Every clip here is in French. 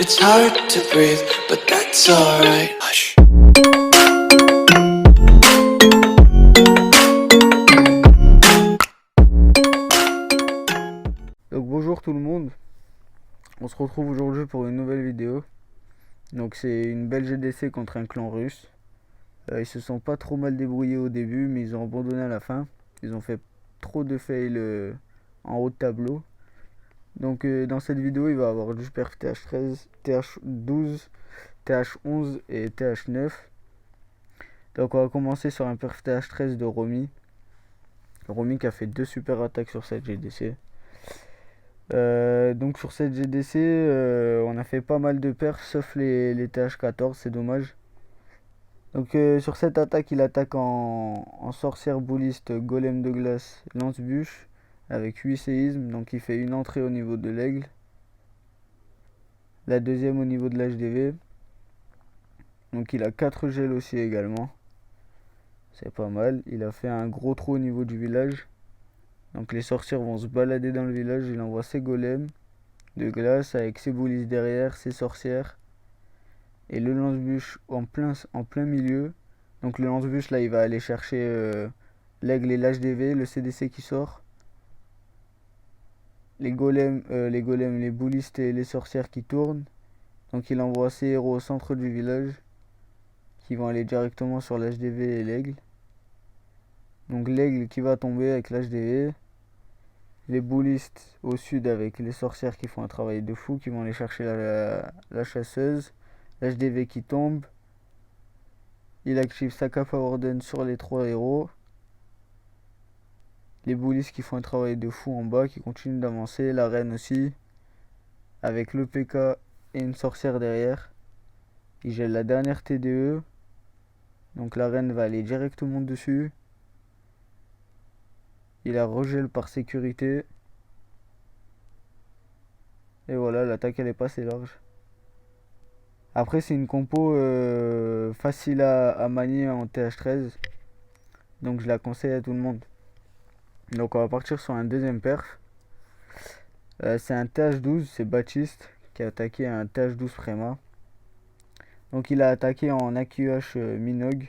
It's hard to breathe, but that's alright. Hush. Donc bonjour tout le monde, on se retrouve aujourd'hui pour une nouvelle vidéo. Donc c'est une belle GDC contre un clan russe. Ils se sont pas trop mal débrouillés au début, mais ils ont abandonné à la fin. Ils ont fait trop de fails en haut de tableau. Donc dans cette vidéo il va y avoir du perf TH13, TH12, TH11 et TH9. Donc on va commencer sur un perf TH13 de Romy. Romy qui a fait 2 super attaques sur cette GDC. Donc sur cette GDC, on a fait pas mal de perfs, sauf les TH14, c'est dommage. Donc sur cette attaque, il attaque en sorcière bouliste, golem de glace, lance-bûche, avec 8 séismes, donc il fait une entrée au niveau de l'aigle. La deuxième au niveau de l'HDV. Donc il a 4 gels aussi également. C'est pas mal. Il a fait un gros trou au niveau du village. Donc les sorcières vont se balader dans le village, il envoie ses golems de glace avec ses boulisses derrière, ses sorcières. Et le lance-bûche en plein milieu. Donc le lance-bûche là il va aller chercher l'aigle et l'HDV, le CDC qui sort. Les golems, les boulistes et les sorcières qui tournent. Donc il envoie ses héros au centre du village qui vont aller directement sur l'HDV et l'aigle. Donc l'aigle qui va tomber avec l'HDV. Les boulistes au sud avec les sorcières qui font un travail de fou, qui vont aller chercher la chasseuse. L'HDV qui tombe. Il active sa Kappa Warden sur les 3 héros. Les boulistes qui font un travail de fou en bas, qui continuent d'avancer. La reine aussi, avec le PK et une sorcière derrière. Il gèle la dernière TDE. Donc la reine va aller directement dessus. Il la regèle par sécurité. Et voilà, l'attaque elle est pas assez large. Après c'est une compo facile à manier en TH13. Donc je la conseille à tout le monde. Donc on va partir sur un deuxième perf. C'est un TH12, c'est Baptiste qui a attaqué un TH12 Préma. Donc il a attaqué en AQH Minogue.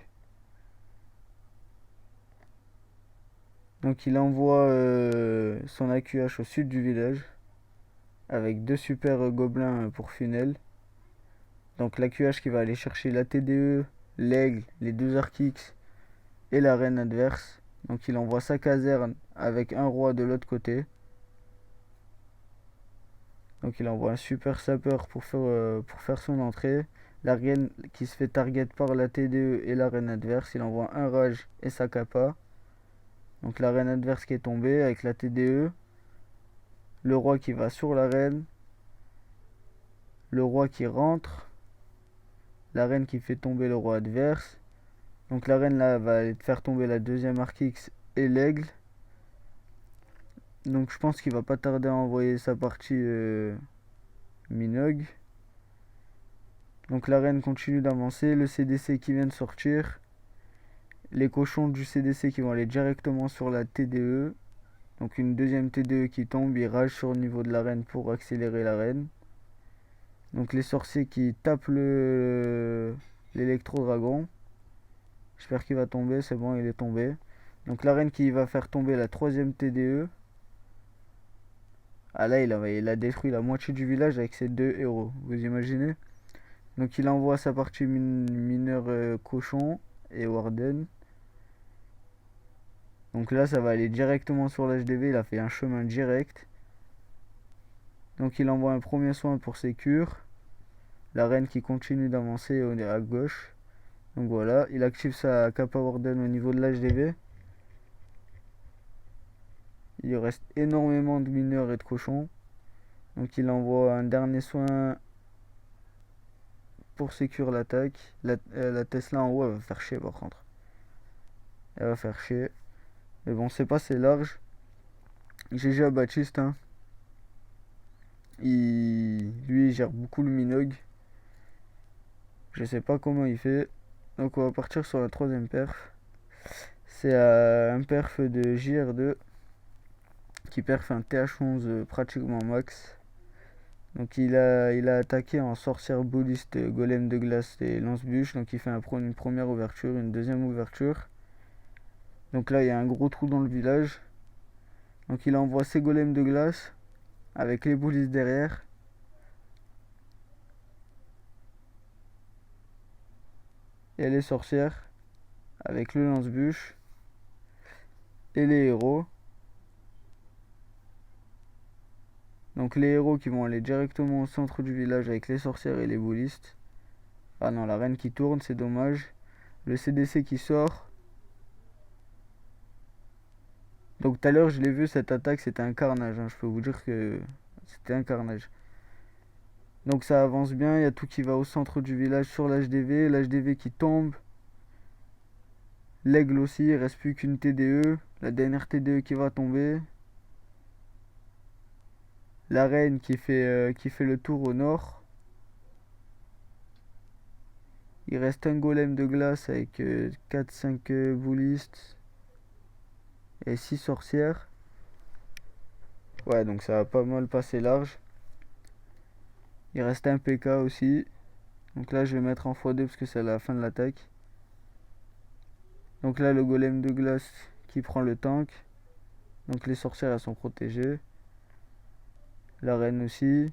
Donc il envoie son AQH au sud du village avec 2 super gobelins pour funnel. Donc l'AQH qui va aller chercher la TDE, l'aigle, les 2 Archix et la reine adverse. Donc il envoie sa caserne avec un roi de l'autre côté. Donc il envoie un super sapeur pour faire son entrée. La reine qui se fait target par la TDE et la reine adverse. Il envoie un rage et sa kappa. Donc la reine adverse qui est tombée avec la TDE. Le roi qui va sur la reine. Le roi qui rentre. La reine qui fait tomber le roi adverse. Donc la reine là va aller faire tomber la deuxième Archix et l'aigle. Donc je pense qu'il va pas tarder à envoyer sa partie Minogue. Donc la reine continue d'avancer, le CDC qui vient de sortir. Les cochons du CDC qui vont aller directement sur la TDE. Donc une deuxième TDE qui tombe, il rage sur le niveau de la reine pour accélérer la reine. Donc les sorciers qui tapent l'électro-dragon. J'espère qu'il va tomber, c'est bon, il est tombé. Donc la reine qui va faire tomber la troisième TDE. Ah là, il a détruit la moitié du village avec ses 2 héros, vous imaginez? Donc il envoie sa partie mineur cochon et Warden. Donc là, ça va aller directement sur l'HDV, il a fait un chemin direct. Donc il envoie un premier soin pour ses cures. La reine qui continue d'avancer à gauche. Donc voilà, il active sa Kappa Warden au niveau de l'HDV. Il reste énormément de mineurs et de cochons. Donc il envoie un dernier soin pour sécure l'attaque. La Tesla en haut, elle va faire chier par contre. Elle va faire chier. Mais bon, c'est pas assez large. GG à Baptiste. Hein. Lui, il gère beaucoup le Minogue. Je sais pas comment il fait. Donc on va partir sur la troisième perf. C'est un perf de JR2 qui perf un TH11 pratiquement max. Donc il a attaqué en sorcière bouliste, golem de glace et lance-bûche. Donc il fait une première ouverture, une deuxième ouverture. Donc là il y a un gros trou dans le village. Donc il envoie ses golems de glace avec les boulistes derrière. Et les sorcières avec le lance-bûche et les héros. Donc les héros qui vont aller directement au centre du village avec les sorcières et les boulistes. Ah non, la reine qui tourne, c'est dommage. Le CDC qui sort. Donc tout à l'heure, je l'ai vu, cette attaque, c'était un carnage, hein. Je peux vous dire que c'était un carnage. Donc ça avance bien, il y a tout qui va au centre du village sur l'HDV qui tombe. L'aigle aussi, il reste plus qu'une TDE. La dernière TDE qui va tomber. La reine qui fait le tour au nord. Il reste un golem de glace avec 4-5 boulistes et 6 sorcières. Ouais, donc ça va pas mal passer large. Il reste un PK aussi. Donc là, je vais mettre en x2 parce que c'est la fin de l'attaque. Donc là, le golem de glace qui prend le tank. Donc les sorcières, elles sont protégées. La reine aussi.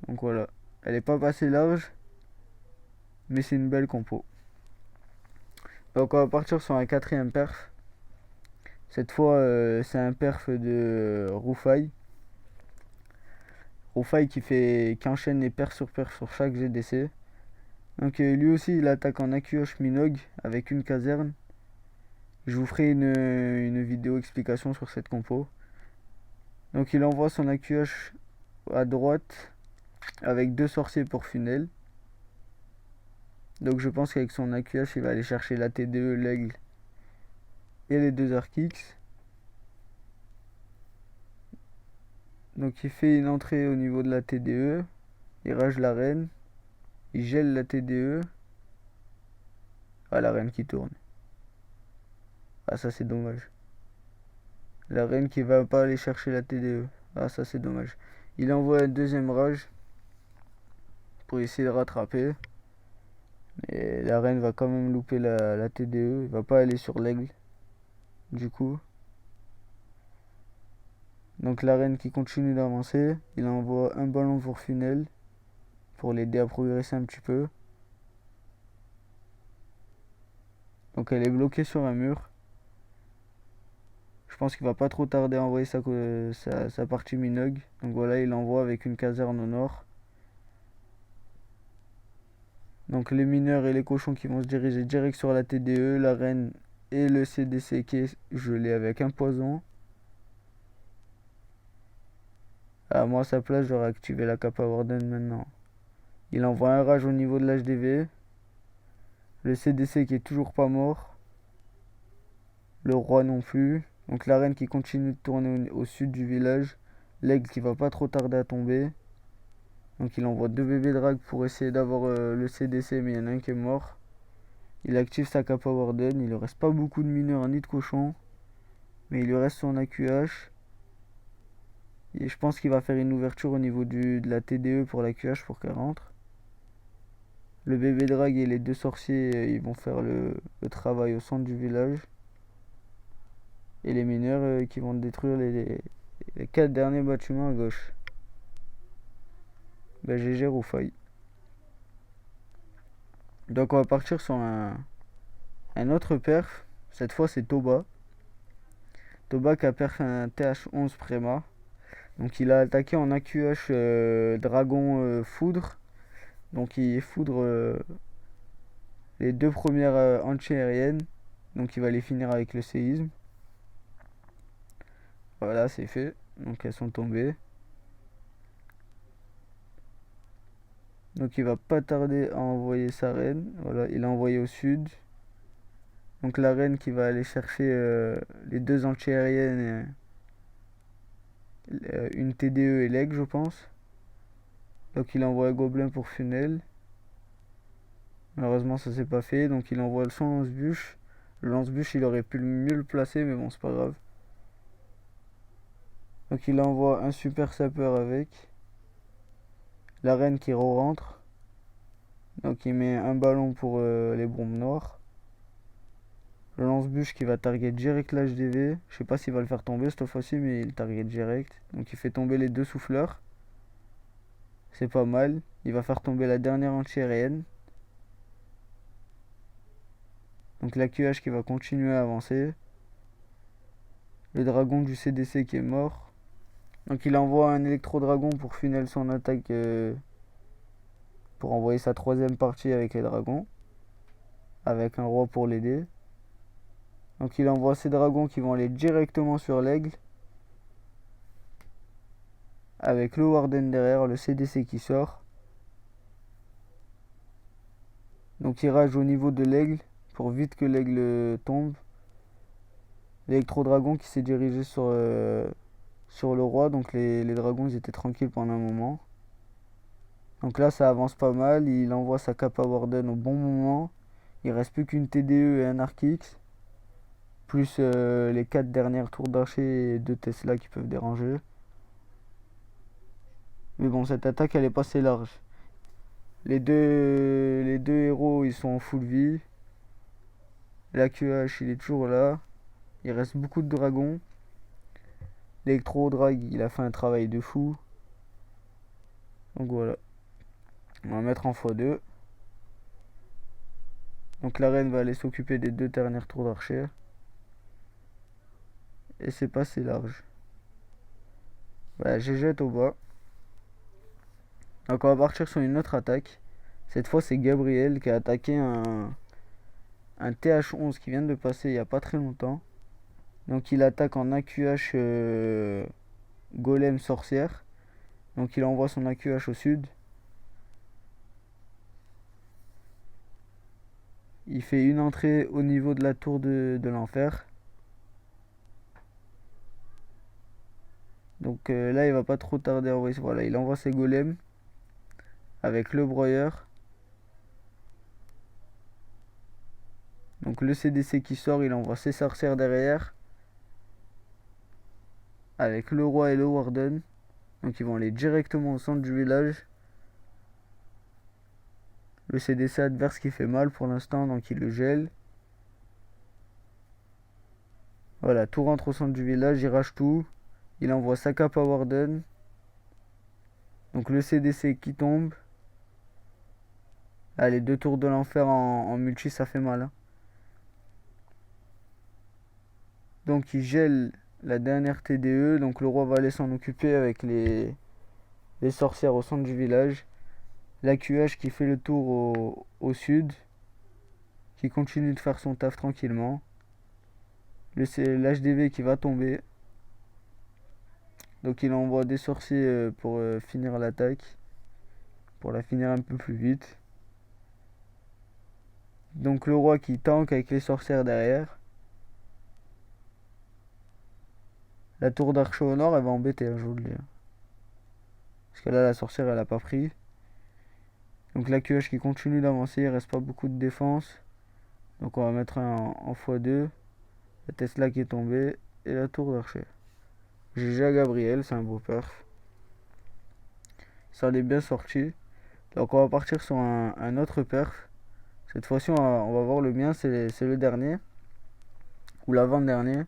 Donc voilà. Elle est pas passée large. Mais c'est une belle compo. Donc on va partir sur un quatrième perf. Cette fois, c'est un perf de Rufai. Rufai qui enchaîne les perfs sur chaque GDC. Donc lui aussi, il attaque en AQH Minog avec une caserne. Je vous ferai une vidéo explication sur cette compo. Donc il envoie son AQH à droite avec 2 sorciers pour funnel. Donc je pense qu'avec son AQH, il va aller chercher la TDE, l'aigle et les 2 Archix. Donc il fait une entrée au niveau de la TDE. Il rage la reine. Il gèle la TDE. Ah, la reine qui tourne. Ah, ça c'est dommage. La reine qui va pas aller chercher la TDE. Ah, ça c'est dommage. Il envoie un deuxième rage pour essayer de rattraper. Et la reine va quand même louper la TDE. Il va pas aller sur l'aigle. Du coup. Donc la reine qui continue d'avancer. Il envoie un ballon pour funnel. Pour l'aider à progresser un petit peu. Donc elle est bloquée sur un mur. Je pense qu'il va pas trop tarder à envoyer sa partie Minog. Donc voilà, il envoie avec une caserne au nord. Donc les mineurs et les cochons qui vont se diriger direct sur la TDE, la reine et le CDC qui est gelé avec un poison. Ah, moi à sa place, j'aurais activé la Kappa Warden maintenant. Il envoie un rage au niveau de l'HDV. Le CDC qui est toujours pas mort. Le roi non plus. Donc la reine qui continue de tourner au sud du village. L'aigle qui va pas trop tarder à tomber. Donc il envoie 2 bébés drag pour essayer d'avoir le CDC, mais il y en a un qui est mort. Il active sa Kappa Warden. Il lui reste pas beaucoup de mineurs ni de cochons. Mais il lui reste son AQH. Et je pense qu'il va faire une ouverture au niveau de la TDE pour l'AQH pour qu'elle rentre. Le bébé drag et les 2 sorciers, ils vont faire le travail au centre du village. Et les mineurs qui vont détruire les 4 derniers bâtiments à gauche. Ben GG Rufai. Donc on va partir sur un autre perf. Cette fois c'est Toba. Toba qui a perf un TH11 Préma. Donc il a attaqué en AQH Dragon Foudre. Donc il foudre les 2 premières anti-aériennes. Donc il va les finir avec le séisme. Voilà, c'est fait. Donc elles sont tombées. Donc il va pas tarder à envoyer sa reine. Voilà, il a envoyé au sud. Donc la reine qui va aller chercher les 2 anti-aériennes. Une TDE et l'aigle, je pense. Donc il envoie un gobelin pour funnel. Malheureusement ça s'est pas fait. Donc il envoie son lance-bûche. Le lance-bûche il aurait pu mieux le placer, mais bon c'est pas grave. Donc il envoie un super sapeur avec. La reine qui re-rentre. Donc il met un ballon pour les bombes noires. Le lance-bûche qui va target direct l'HDV. Je sais pas s'il va le faire tomber cette fois-ci, mais il target direct. Donc il fait tomber les deux souffleurs. C'est pas mal. Il va faire tomber la dernière anti-aérienne. Donc la QH qui va continuer à avancer. Le dragon du CDC qui est mort. Donc il envoie un électro-dragon pour funnel son attaque. Pour envoyer sa troisième partie avec les dragons. Avec un roi pour l'aider. Donc il envoie ses dragons qui vont aller directement sur l'aigle. Avec le Warden derrière, le CDC qui sort. Donc il rage au niveau de l'aigle pour vite que l'aigle tombe. L'électro-dragon qui s'est dirigé sur le roi. Donc les dragons ils étaient tranquilles pendant un moment. Donc là ça avance pas mal. Il envoie sa Kappa Warden au bon moment. Il reste plus qu'une TDE et un Arc X. Plus les 4 dernières tours d'archer et 2 Tesla qui peuvent déranger. Mais bon, cette attaque elle est passée large. Les deux héros ils sont en full vie. La QH il est toujours là. Il reste beaucoup de dragons. L'électro-drag il a fait un travail de fou. Donc voilà. On va mettre en x2. Donc la reine va aller s'occuper des 2 dernières tours d'archer. Et c'est passé large. Voilà, j'ai jette au bas. Donc on va partir sur une autre attaque. Cette fois c'est Gabriel qui a attaqué un TH11 qui vient de passer il n'y a pas très longtemps. Donc il attaque en AQH golem sorcière. Donc il envoie son AQH au sud. Il fait une entrée au niveau de la tour de l'enfer. Donc là il va pas trop tarder à envoyer. Voilà, il envoie ses golems avec le broyeur. Donc le CDC qui sort, il envoie ses sorcières derrière. Avec le roi et le warden. Donc ils vont aller directement au centre du village. Le CDC adverse qui fait mal pour l'instant, donc il le gèle. Voilà, tout rentre au centre du village, il rage tout. Il envoie sa Kappa Warden. Donc le CDC qui tombe. Ah, les 2 tours de l'enfer en multi, ça fait mal. Hein. Donc il gèle la dernière TDE. Donc le roi va aller s'en occuper avec les sorcières au centre du village. La QH qui fait le tour au sud. Qui continue de faire son taf tranquillement. L'HDV qui va tomber. Donc il envoie des sorciers pour finir l'attaque. Pour la finir un peu plus vite. Donc le roi qui tank avec les sorcières derrière. La tour d'archer au nord elle va embêter, je vous le dis. Parce que là la sorcière elle a pas pris. Donc la QH qui continue d'avancer, il reste pas beaucoup de défense. Donc on va mettre un en x2. La Tesla qui est tombée. Et la tour d'archer. GG à Gabriel, c'est un beau perf. Ça en est bien sorti. Donc on va partir sur un autre perf. Cette fois-ci on va voir le mien, c'est le dernier. Ou l'avant-dernier.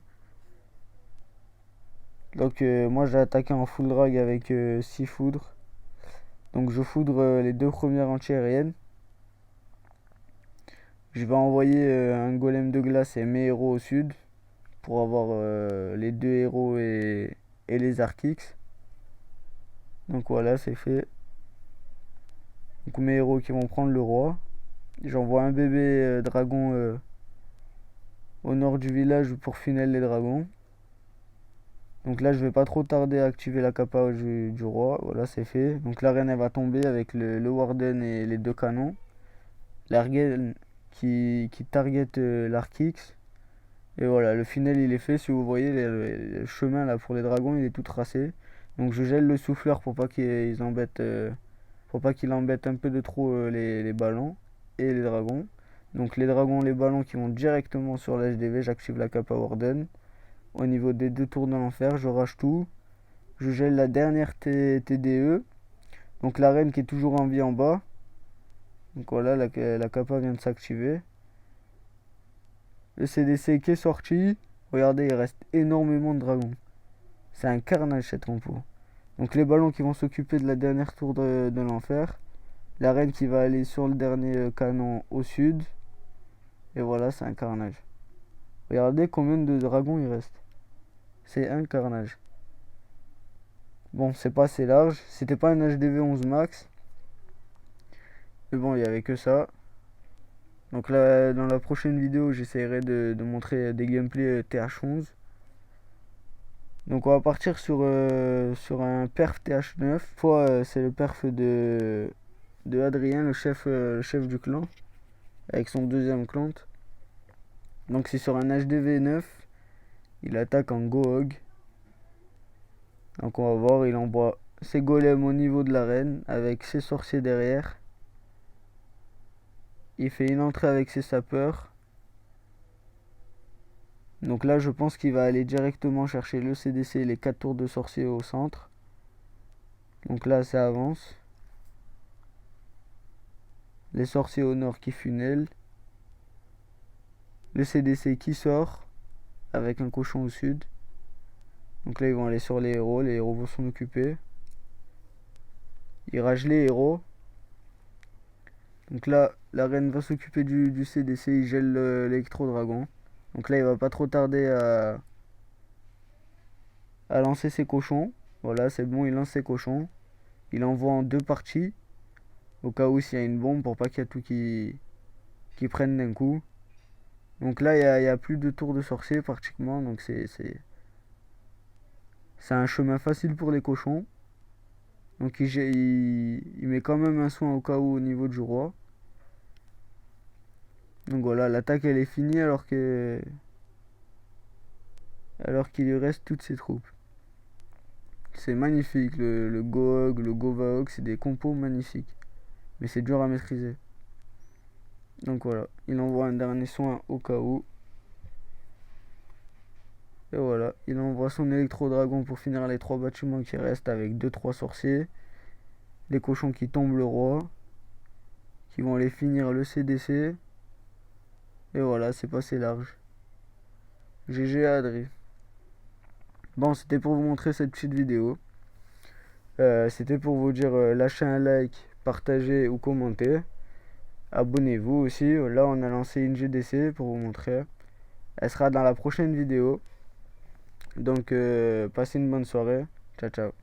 Donc moi j'ai attaqué en full drag avec 6 foudres. Donc je foudre les 2 premières anti-aériennes. Je vais envoyer un golem de glace et mes héros au sud. Pour avoir les 2 héros et les Arc X. Donc voilà, c'est fait. Donc mes héros qui vont prendre le roi. J'envoie un bébé dragon au nord du village pour funnel les dragons. Donc là je vais pas trop tarder à activer la Kappa du roi. Voilà, c'est fait. Donc la reine elle va tomber avec le warden et les 2 canons. La reine qui target l'Arc X. Et voilà, le funnel il est fait. Si vous voyez le chemin là pour les dragons il est tout tracé. Donc je gèle le souffleur pour pas qu'ils embêtent pour pas qu'il embête un peu de trop les ballons et les dragons. Donc les dragons, les ballons qui vont directement sur l'HDV, j'active la Kappa Warden. Au niveau des 2 tours de l'enfer, je rage tout. Je gèle la dernière TDE. Donc la reine qui est toujours en vie en bas. Donc voilà, la capa vient de s'activer. Le CDC qui est sorti. Regardez, il reste énormément de dragons. C'est un carnage cette compo. Donc les ballons qui vont s'occuper de la dernière tour de l'enfer. La reine qui va aller sur le dernier canon au sud. Et voilà, c'est un carnage. Regardez combien de dragons il reste. C'est un carnage. Bon, c'est pas assez large. C'était pas un HDV 11 max. Mais bon, il n'y avait que ça. Donc là, dans la prochaine vidéo, j'essaierai de montrer des gameplays TH11. Donc on va partir sur un perf TH9. C'est le perf de Adrien, le chef du clan. Avec son deuxième clan. Donc c'est sur un HDV 9. Il attaque en Gohog. Donc on va voir, il envoie ses golems au niveau de l'arène avec ses sorciers derrière. Il fait une entrée avec ses sapeurs. Donc là je pense qu'il va aller directement chercher le CDC et les 4 tours de sorciers au centre. Donc là ça avance. Les sorciers au nord qui funnellent. Le CDC qui sort avec un cochon au sud. Donc là ils vont aller sur les héros vont s'en occuper. Il rage les héros. Donc là la reine va s'occuper du CDC, il gèle l'électro-dragon. Donc là il va pas trop tarder à lancer ses cochons. Voilà, c'est bon, il lance ses cochons. Il envoie en 2 parties. Au cas où s'il y a une bombe pour pas qu'il y ait tout qui prenne d'un coup. Donc là il y a plus de tours de sorcier pratiquement. Donc c'est un chemin facile pour les cochons. Donc il met quand même un soin au cas où au niveau du roi. Donc voilà, l'attaque elle est finie alors qu'il lui reste toutes ses troupes. C'est magnifique, le Gohog, le Govahog, c'est des compos magnifiques. Mais c'est dur à maîtriser. Donc voilà, il envoie un dernier soin au cas où. Et voilà, il envoie son électro-dragon pour finir les 3 bâtiments qui restent avec 2-3 sorciers. Les cochons qui tombent le roi. Qui vont aller finir le CDC. Et voilà, c'est passé large. GG Adri. Bon, c'était pour vous montrer cette petite vidéo. C'était pour vous dire lâchez un like, partagez ou commentez. Abonnez-vous aussi. Là, on a lancé une GDC pour vous montrer. Elle sera dans la prochaine vidéo. Donc, passez une bonne soirée. Ciao, ciao.